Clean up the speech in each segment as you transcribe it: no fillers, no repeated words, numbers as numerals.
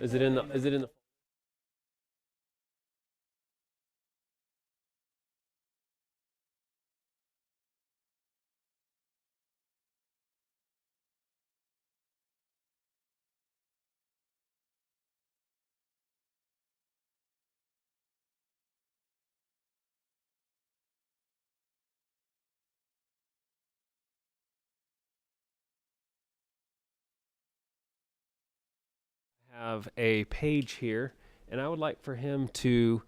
Is it in the? Have a page here, and I would like for him to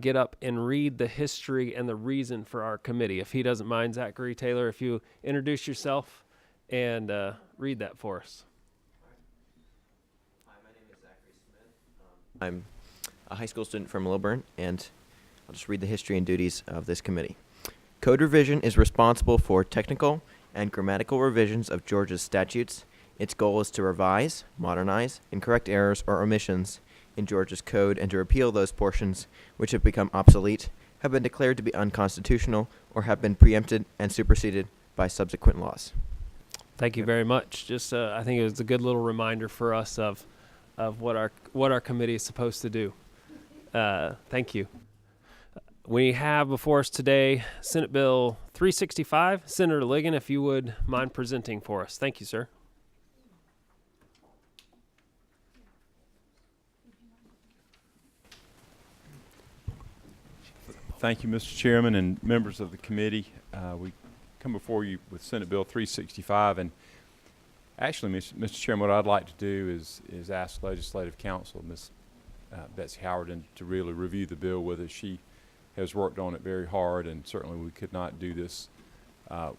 get up and read the history and the reason for our committee. If he doesn't mind, Zachary Taylor, if you introduce yourself and read that for us. Hi, my name is Zachary Smith. I'm a high school student from Lilburn, and I'll just read the history and duties of this committee. Code Revision is responsible for technical and grammatical revisions of Georgia's statutes. Its goal is to revise, modernize, and correct errors or omissions in Georgia's code and to repeal those portions which have become obsolete, have been declared to be unconstitutional, or have been preempted and superseded by subsequent laws. Thank you very much. Just I think it was a good little reminder for us of what our committee is supposed to do. Thank you. We have before us today Senate Bill 365. Senator Ligon, if you would mind presenting for us. Thank you, sir. Thank you, Mr. Chairman and members of the committee. We come before you with Senate Bill 365, and actually, Mr. Chairman, what I'd like to do is ask Legislative Counsel, Ms. Betsy Howard, to really review the bill with us. She has worked on it very hard, and certainly we could not do this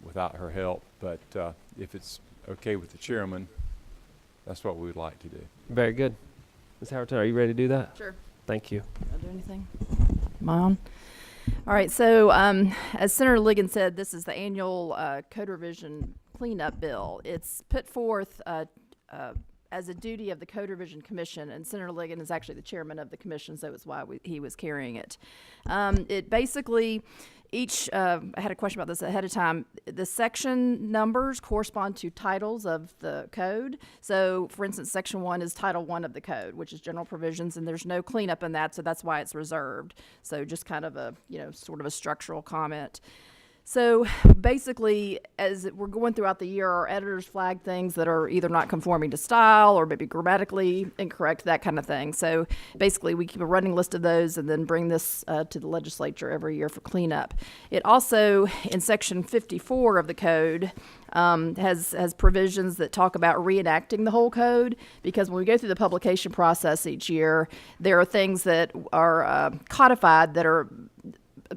without her help. But if it's okay with the chairman, that's what we would like to do. Very good. Ms. Howard, are you ready to do that? Sure. Thank you. I'll do anything. Am I on? All right. So as Senator Ligon said, this is the annual code revision cleanup bill. It's put forth as a duty of the Code Revision Commission, and Senator Ligon is actually the chairman of the commission, so it's why he was carrying it. It basically, I had a question about this ahead of time. The section numbers correspond to titles of the code. So, for instance, Section 1 is Title 1 of the code, which is general provisions, and there's no cleanup in that, so that's why it's reserved. So just kind of a, sort of a structural comment. So basically, as we're going throughout the year, our editors flag things that are either not conforming to style or maybe grammatically incorrect, that kind of thing. So basically, we keep a running list of those and then bring this to the legislature every year for cleanup. It also, in Section 54 of the code, has provisions that talk about reenacting the whole code, because when we go through the publication process each year, there are things that are codified that are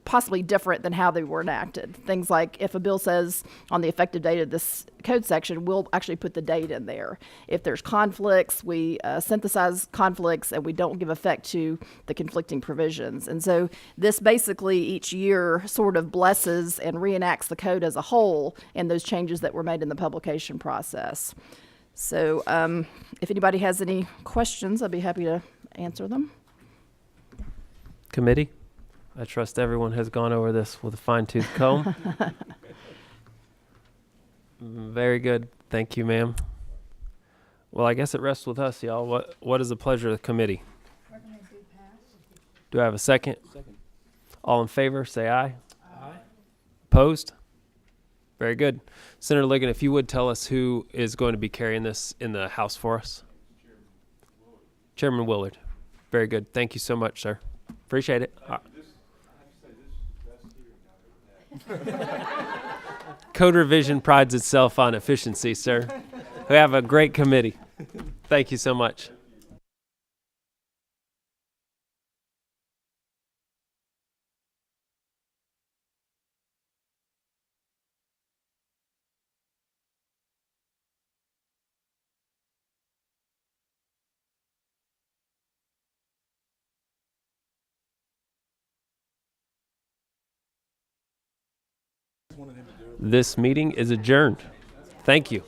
possibly different than how they were enacted. Things like if a bill says on the effective date of this code section, we'll actually put the date in there. If there's conflicts, we synthesize conflicts and we don't give effect to the conflicting provisions. And so this basically each year sort of blesses and reenacts the code as a whole and those changes that were made in the publication process. So if anybody has any questions, I'd be happy to answer them. Committee? I trust everyone has gone over this with a fine-tooth comb. Very good. Thank you, ma'am. Well, I guess it rests with us, y'all. What is the pleasure of the committee? Do I have a second? Second. All in favor, say aye. Aye. Opposed? Very good. Senator Ligon, if you would tell us who is going to be carrying this in the House for us. Chairman Willard. Very good. Thank you so much, sir. Appreciate it. Code Revision prides itself on efficiency, sir. We have a great committee. Thank you so much. This meeting is adjourned. Thank you.